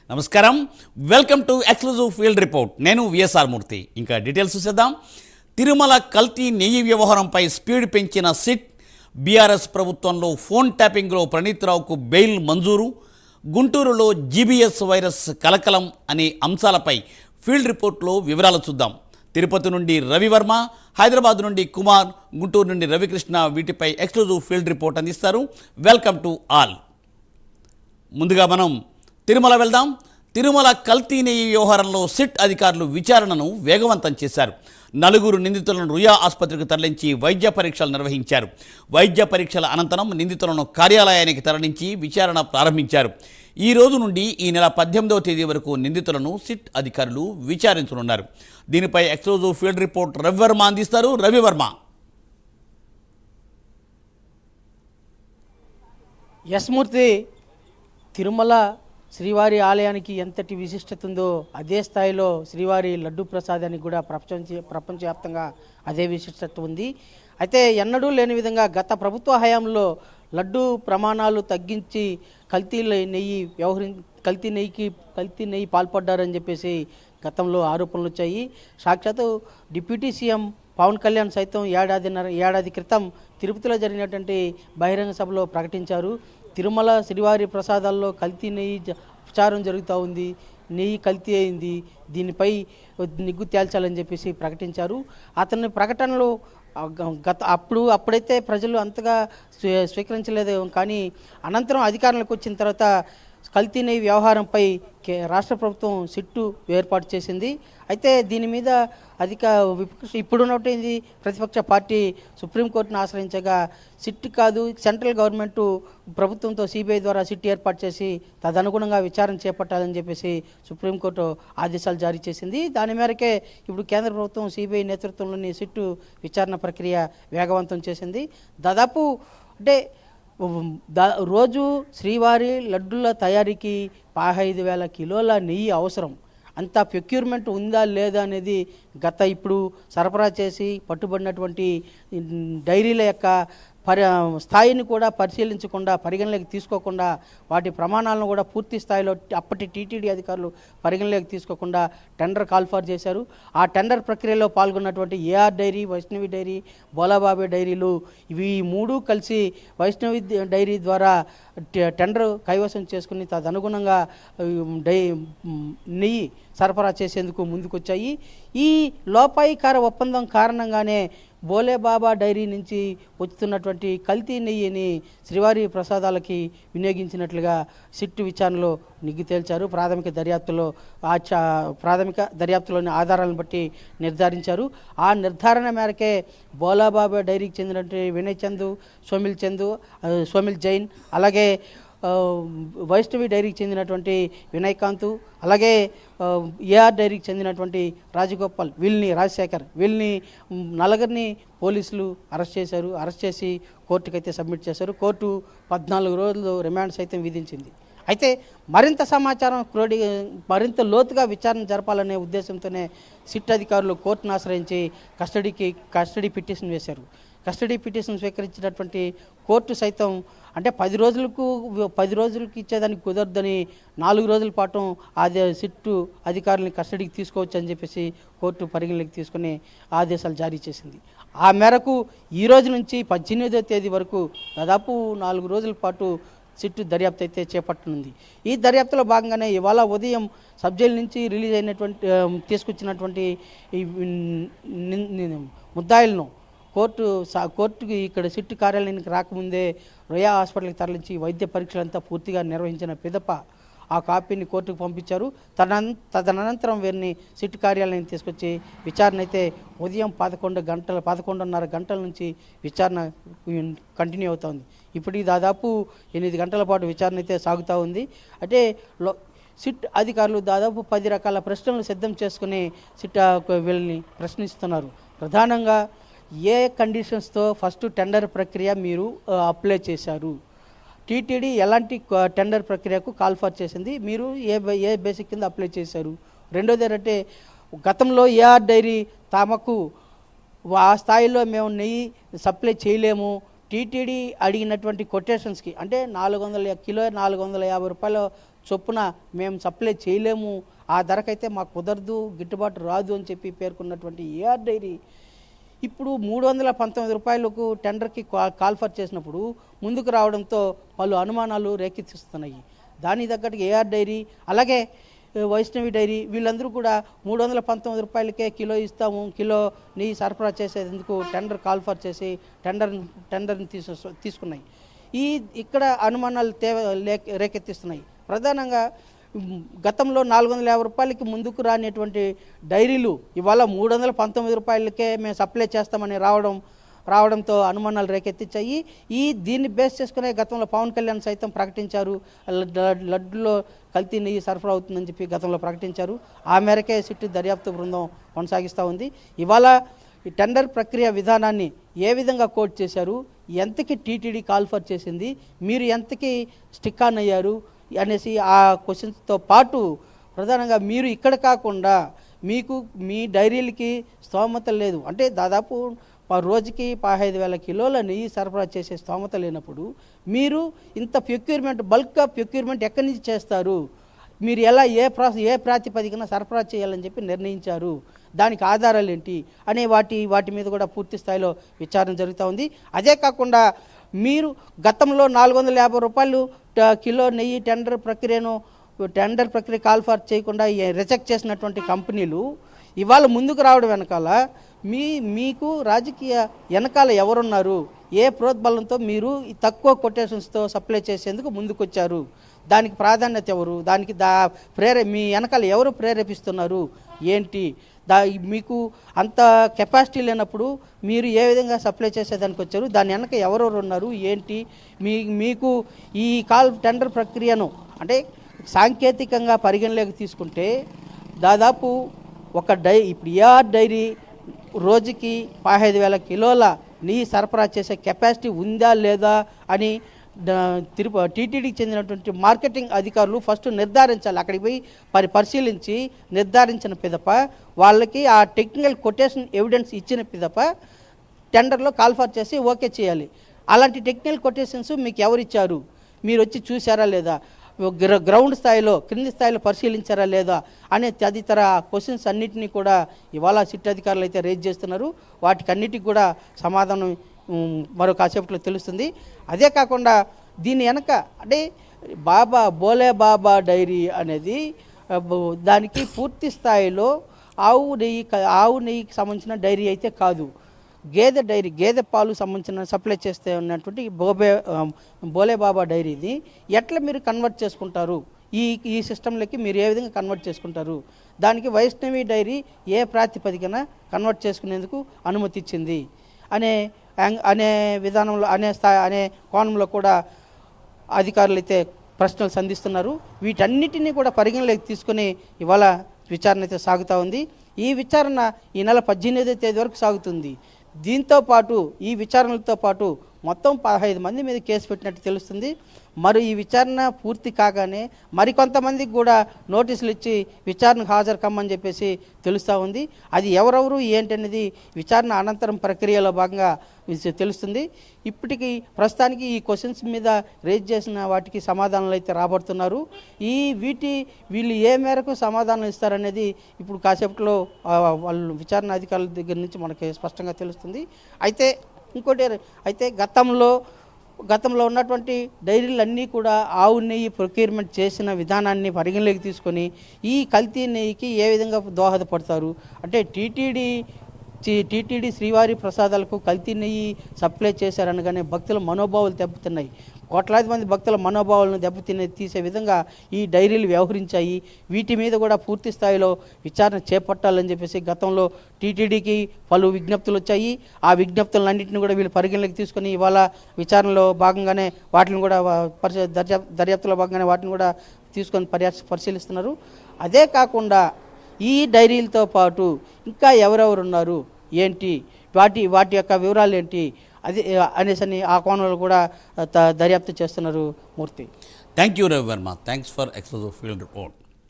నమస్కారం, welcome to exclusive field report. నేను VSR మూర్తి. ఇంకా డీటెయిల్స్ చూసేద్దాం. తిరుమల కల్తీ నెయ్యి వ్యవహారంపై స్పీడ్ పెంచిన సిట్, బీఆర్ఎస్ ప్రభుత్వంలో ఫోన్ ట్యాపింగ్లో ప్రణీత్ రావుకు బెయిల్ మంజూరు, గుంటూరులో జీబీఎస్ వైరస్ కలకలం అనే అంశాలపై ఫీల్డ్ రిపోర్ట్లో వివరాలు చూద్దాం. తిరుపతి నుండి రవివర్మ, హైదరాబాద్ నుండి కుమార్, గుంటూరు నుండి రవికృష్ణ వీటిపై ఎక్స్క్లూజివ్ ఫీల్డ్ రిపోర్ట్ అందిస్తారు. Welcome to all. ముందుగా మనం తిరుమల వెళ్దాం. తిరుమల కల్తీ నెయ్యి వ్యవహారంలో సిట్ అధికారులు విచారణను వేగవంతం చేశారు. 4 నిందితులను రుయా ఆసుపత్రికి తరలించి వైద్య పరీక్షలు నిర్వహించారు. వైద్య పరీక్షల అనంతరం నిందితులను కార్యాలయానికి తరలించి విచారణ ప్రారంభించారు. ఈ రోజు నుండి ఈ నెల 18వ తేదీ వరకు నిందితులను సిట్ అధికారులు విచారించనున్నారు. దీనిపై ఎక్స్క్లూజివ్ ఫీల్డ్ రిపోర్ట్ రవివర్మ అందిస్తారు. రవివర్మ. యస్మూర్తి, తిరుమల శ్రీవారి ఆలయానికి ఎంతటి విశిష్టత ఉందో అదే స్థాయిలో శ్రీవారి లడ్డు ప్రసాదానికి కూడా ప్రపంచవ్యాప్తంగా అదే విశిష్టత ఉంది. అయితే ఎన్నడూ లేని విధంగా గత ప్రభుత్వ హయాంలో లడ్డు ప్రమాణాలు తగ్గించి కల్తీ నెయ్యి పాల్పడ్డారని చెప్పేసి గతంలో ఆరోపణలు వచ్చాయి. సాక్షాత్తు డిప్యూటీ సీఎం పవన్ కళ్యాణ్ సైతం ఏడాది క్రితం తిరుపతిలో జరిగినటువంటి బహిరంగ సభలో ప్రకటించారు. తిరుమల శ్రీవారి ప్రసాదాల్లో కల్తీ నెయ్యి ప్రచారం జరుగుతూ ఉంది, నెయ్యి కల్తీ అయింది, దీనిపై నిగ్గు తేల్చాలని చెప్పేసి ప్రకటించారు. అతని ప్రకటనలో అప్పుడైతే ప్రజలు అంతగా స్వీకరించలేదు. కానీ అనంతరం అధికారంలోకి వచ్చిన తర్వాత కల్తీ నెయ్యి వ్యవహారంపై రాష్ట్ర ప్రభుత్వం సిట్టు ఏర్పాటు చేసింది. అయితే దీని మీద ఇప్పుడున్నటువంటి ప్రతిపక్ష పార్టీ సుప్రీంకోర్టును ఆశ్రయించగా సిట్ కాదు, సెంట్రల్ గవర్నమెంట్ ప్రభుత్వంతో సిబిఐ ద్వారా సిట్ ఏర్పాటు చేసి తదనుగుణంగా విచారణ చేపట్టాలని చెప్పేసి సుప్రీంకోర్టు ఆదేశాలు జారీ చేసింది. దాని మేరకే ఇప్పుడు కేంద్ర ప్రభుత్వం సిబిఐ నేతృత్వంలోని సిట్టు విచారణ ప్రక్రియ వేగవంతం చేసింది. దాదాపు అంటే రోజు శ్రీవారి లడ్డుల తయారీకి 15,000 కిలోల నెయ్యి అవసరం. అంత ప్రొక్యూర్మెంట్ ఉందా లేదా అనేది ఇప్పుడు సరఫరా చేసి పట్టుబడినటువంటి డైరీల యొక్క స్థాయిని కూడా పరిశీలించకుండా, పరిగణలోకి తీసుకోకుండా, వాటి ప్రమాణాలను కూడా పూర్తి స్థాయిలో అప్పటి టీటీడీ అధికారులు పరిగణలోకి తీసుకోకుండా టెండర్ కాల్ఫర్ చేశారు. ఆ టెండర్ ప్రక్రియలో పాల్గొన్నటువంటి ఏఆర్ డైరీ, వైష్ణవి డైరీ, బోలాబాబే డైరీలు ఇవి 3 కలిసి వైష్ణవి డైరీ ద్వారా టెండర్ కైవసం చేసుకుని తదనుగుణంగా నెయ్యి సరఫరా చేసేందుకు ముందుకొచ్చాయి. ఈ లోపాయికార ఒప్పందం కారణంగానే బోలేబాబా డైరీ నుంచి వచ్చుతున్నటువంటి కల్తీ నెయ్యిని శ్రీవారి ప్రసాదాలకి వినియోగించినట్లుగా సిట్టు విచారణలో నిగ్గు తేల్చారు. ప్రాథమిక దర్యాప్తులోని ఆధారాలను బట్టి నిర్ధారించారు. ఆ నిర్ధారణ మేరకే బోలాబాబా డైరీకి చెందినటువంటి వినయ్ చందు, సోమిల్ జైన్, అలాగే వైష్ణవి డైరీకి చెందినటువంటి వినయకాంత్, అలాగే ఏఆర్ డైరీకి చెందినటువంటి రాజగోపాల్, రాజశేఖర్ వీళ్ళని 4 పోలీసులు అరెస్ట్ చేశారు. అరెస్ట్ చేసి కోర్టుకైతే సబ్మిట్ చేశారు. కోర్టు 14 రోజులు రిమాండ్ సైతం విధించింది. అయితే మరింత సమాచారం మరింత లోతుగా విచారణ జరపాలనే ఉద్దేశంతోనే సిట్ అధికారులు కోర్టును ఆశ్రయించి కస్టడీ పిటిషన్ వేశారు. కస్టడీ పిటిషన్ స్వీకరించినటువంటి కోర్టు సైతం అంటే 10 రోజులకు ఇచ్చేదానికి కుదరదని 4 రోజుల పాటు సిట్టు అధికారులని కస్టడీకి తీసుకోవచ్చు అని చెప్పేసి కోర్టు పరిగణలోకి తీసుకుని ఆదేశాలు జారీ చేసింది. ఆ మేరకు ఈ రోజు నుంచి 18వ తేదీ వరకు దాదాపు 4 రోజుల పాటు సిట్టు దర్యాప్తు అయితే చేపట్టనుంది. ఈ దర్యాప్తులో భాగంగానే ఇవాళ ఉదయం సబ్ జైలు నుంచి రిలీజ్ తీసుకొచ్చినటువంటి ముద్దాయిలను కోర్టుకి ఇక్కడ సిట్టు కార్యాలయానికి రాకముందే రుయా హాస్పిటల్కి తరలించి వైద్య పరీక్షలంతా పూర్తిగా నిర్వహించిన పిదప ఆ కాపీని కోర్టుకు పంపించారు. తదనంతరం వీరిని సిట్టు కార్యాలయం తీసుకొచ్చి విచారణ అయితే ఉదయం 11:30 గంటల నుంచి విచారణ కంటిన్యూ అవుతుంది. ఇప్పటికి దాదాపు 8 గంటల పాటు విచారణ అయితే సాగుతూ ఉంది. అంటే సిట్ అధికారులు దాదాపు 10 రకాల ప్రశ్నలు సిద్ధం చేసుకుని సిట్ వీళ్ళని ప్రశ్నిస్తున్నారు. ప్రధానంగా ఏ కండిషన్స్తో ఫస్ట్ టెండర్ ప్రక్రియ మీరు అప్లై చేశారు, టీటీడీ ఎలాంటి టెండర్ ప్రక్రియకు కాల్ఫర్ చేసింది, మీరు ఏ బేసిక్ కింద అప్లై చేశారు. రెండోది ఏంటంటే గతంలో ఏఆర్ డైరీ తమకు ఆ స్థాయిలో మేము నెయ్యి సప్లై చేయలేము, టీటీడీ అడిగినటువంటి కొటేషన్స్కి అంటే 400 కిలో 450 రూపాయలు చొప్పున మేము సప్లై చేయలేము, ఆ ధరకైతే మాకు కుదరదు, గిట్టుబాటు రాదు అని చెప్పి పేర్కొన్నటువంటి ఏఆర్ డైరీ ఇప్పుడు 319 రూపాయలకు టెండర్కి కాల్ఫర్ చేసినప్పుడు ముందుకు రావడంతో పలు అనుమానాలు రేకెత్తిస్తున్నాయి. దానికి తగ్గట్టు ఏఆర్ డైరీ అలాగే వైష్ణవి డైరీ వీళ్ళందరూ కూడా 319 రూపాయలకే కిలో ఇస్తాము, కిలో నెయ్యి సరఫరా చేసేందుకు టెండర్ కాల్ఫర్ చేసి టెండర్ని తీసుకున్నాయి. ఇక్కడ అనుమానాలు రేకెత్తిస్తున్నాయి. ప్రధానంగా గతంలో 450 రూపాయలకి ముందుకు రానిటువంటి డైరీలు ఇవాళ 319 రూపాయలకే మేము సప్లై చేస్తామని రావడంతో అనుమానాలు రేకెత్తించాయి. దీన్ని బేస్ చేసుకునే గతంలో పవన్ కళ్యాణ్ సైతం ప్రకటించారు, లడ్డులో కల్తీ నెయ్యి సరఫరా అవుతుందని చెప్పి గతంలో ప్రకటించారు. ఆ మేరకే సిట్టు దర్యాప్తు బృందం కొనసాగిస్తూ ఉంది. ఇవాళ ఈ టెండర్ ప్రక్రియ విధానాన్ని ఏ విధంగా కోట్ చేశారు, ఎంతకి టీటీడీ కాల్ఫర్ చేసింది, మీరు ఎంతకి స్టిక్ ఆన్ అయ్యారు అనేసి ఆ క్వశ్చన్స్తో పాటు ప్రధానంగా మీరు ఇక్కడ కాకుండా మీకు మీ డైరీలకి స్తోమత లేదు అంటే దాదాపు రోజుకి 15,000 కిలోల నెయ్యి సరఫరా చేసే స్తోమత లేనప్పుడు మీరు ఇంత ప్రొక్యూర్మెంట్ బల్క్గా ప్రొక్యూర్మెంట్ ఎక్కడి నుంచి చేస్తారు, మీరు ఎలా ఏ ప్రాతిపదికన సరఫరా చేయాలని చెప్పి నిర్ణయించారు, దానికి ఆధారాలు ఏంటి అనే వాటి మీద కూడా పూర్తి స్థాయిలో విచారణ జరుగుతూ ఉంది. అదే కాకుండా మీరు గతంలో 450 రూపాయలు కిలో నెయ్యి టెండర్ ప్రక్రియ కాల్ఫర్ చేయకుండా రిజెక్ట్ చేసినటువంటి కంపెనీలు ఇవాళ ముందుకు రావడం వెనకాల మీకు రాజకీయ వెనకాల ఎవరున్నారు, ఏ ప్రోద్బలంతో మీరు తక్కువ కొటేషన్స్తో సప్లై చేసేందుకు ముందుకొచ్చారు, దానికి ప్రాధాన్యత ఎవరు, దానికి మీ వెనకాల ఎవరు ప్రేరేపిస్తున్నారు ఏంటి, మీకు అంత కెపాసిటీ లేనప్పుడు మీరు ఏ విధంగా సప్లై చేసేదానికి వచ్చారు, దాని వెనక ఎవరెవరు ఉన్నారు ఏంటి, మీకు ఈ టెండర్ ప్రక్రియను అంటే సాంకేతికంగా పరిగణలోకి తీసుకుంటే దాదాపు ఇప్పుడు ఏఆర్ డైరీ రోజుకి 15,000 కిలోల నెయ్యి సరఫరా చేసే కెపాసిటీ ఉందా లేదా అని టీటీడీకి చెందినటువంటి మార్కెటింగ్ అధికారులు ఫస్ట్ నిర్ధారించాలి. అక్కడికి పోయి పరిశీలించి నిర్ధారించిన పిదప వాళ్ళకి ఆ టెక్నికల్ కొటేషన్ ఎవిడెన్స్ ఇచ్చిన పిదప టెండర్లో కాల్ఫర్ చేసి ఓకే చేయాలి. అలాంటి టెక్నికల్ కొటేషన్స్ మీకు ఎవరిచ్చారు, మీరు వచ్చి చూసారా లేదా, గ్రౌండ్ స్థాయిలో క్రింది స్థాయిలో పరిశీలించారా లేదా అనే తదితర క్వశ్చన్స్ అన్నింటినీ కూడా ఇవాళ సిట్ అధికారులు అయితే రేజ్ చేస్తున్నారు. వాటికన్నిటికి కూడా సమాధానం మరో కాసేపట్లో తెలుస్తుంది. అదే కాకుండా దీని వెనక అంటే బోలే బాబా డైరీ అనేది దానికి పూర్తి స్థాయిలో ఆవు నెయ్యికి సంబంధించిన డైరీ అయితే కాదు, గేదె పాలు సంబంధించిన సప్లై చేస్తే ఉన్నటువంటి బోలే బాబా డైరీని ఎట్లా మీరు కన్వర్ట్ చేసుకుంటారు, ఈ సిస్టంలోకి మీరు ఏ విధంగా కన్వర్ట్ చేసుకుంటారు, దానికి వైష్ణవి డైరీ ఏ ప్రాతిపదికన కన్వర్ట్ చేసుకునేందుకు అనుమతి ఇచ్చింది అనే విధానంలో అనే కోణంలో కూడా అధికారులు అయితే ప్రశ్నలు సంధిస్తున్నారు. వీటన్నిటినీ కూడా పరిగణలోకి తీసుకుని ఇవాళ విచారణ అయితే సాగుతూ ఉంది. ఈ విచారణ ఈ నెల 18వ తేదీ వరకు సాగుతుంది. దీంతో పాటు ఈ విచారణలతో పాటు మొత్తం 15 మంది మీద కేసు పెట్టినట్టు తెలుస్తుంది. మరి ఈ విచారణ పూర్తి కాగానే మరికొంతమందికి కూడా నోటీసులు ఇచ్చి విచారణకు హాజరు కమ్మని చెప్పేసి తెలుస్తూ ఉంది. అది ఎవరెవరు ఏంటనేది విచారణ అనంతరం ప్రక్రియలో భాగంగా తెలుస్తుంది. ఇప్పటికీ ప్రస్తుతానికి ఈ క్వశ్చన్స్ మీద రేజ్ చేసిన వాటికి సమాధానాలు అయితే రాబడుతున్నారు. వీళ్ళు ఏ మేరకు సమాధానం ఇస్తారనేది ఇప్పుడు కాసేపట్లో వాళ్ళు విచారణ అధికారుల దగ్గర నుంచి మనకి స్పష్టంగా తెలుస్తుంది. అయితే గతంలో ఉన్నటువంటి డైరీలన్నీ కూడా ఆవు నెయ్యి ప్రొక్యూర్మెంట్ చేసిన విధానాన్ని పరిగణలోకి తీసుకొని ఈ కల్తీ నెయ్యికి ఏ విధంగా దోహదపడతారు అంటే టీటీడీ శ్రీవారి ప్రసాదాలకు కల్తీ నెయ్యి సప్లై చేశారనగానే భక్తుల మనోభావాలు దెబ్బతిన్నాయి. కోట్లాది మంది భక్తుల మనోభావాలను తీసే విధంగా ఈ డైరీలు వ్యవహరించాయి. వీటి మీద కూడా పూర్తి స్థాయిలో విచారణ చేపట్టాలని చెప్పేసి గతంలో టీటీడీకి పలు విజ్ఞప్తులు వచ్చాయి. ఆ విజ్ఞప్తులన్నింటినీ కూడా వీళ్ళు పరిగణలోకి తీసుకొని ఇవాళ విచారణలో భాగంగానే వాటిని కూడా దర్యాప్తులో భాగంగానే వాటిని కూడా తీసుకొని పరిశీలిస్తున్నారు. అదే కాకుండా ఈ డైరీలతో పాటు ఇంకా ఎవరెవరు ఉన్నారు ఏంటి, వాటి యొక్క వివరాలు ఏంటి అనేసి ఆ కోణంలో కూడా దర్యాప్తు చేస్తున్నారు. Murthy, thank you Ravi Varma, thanks for exclusive field report.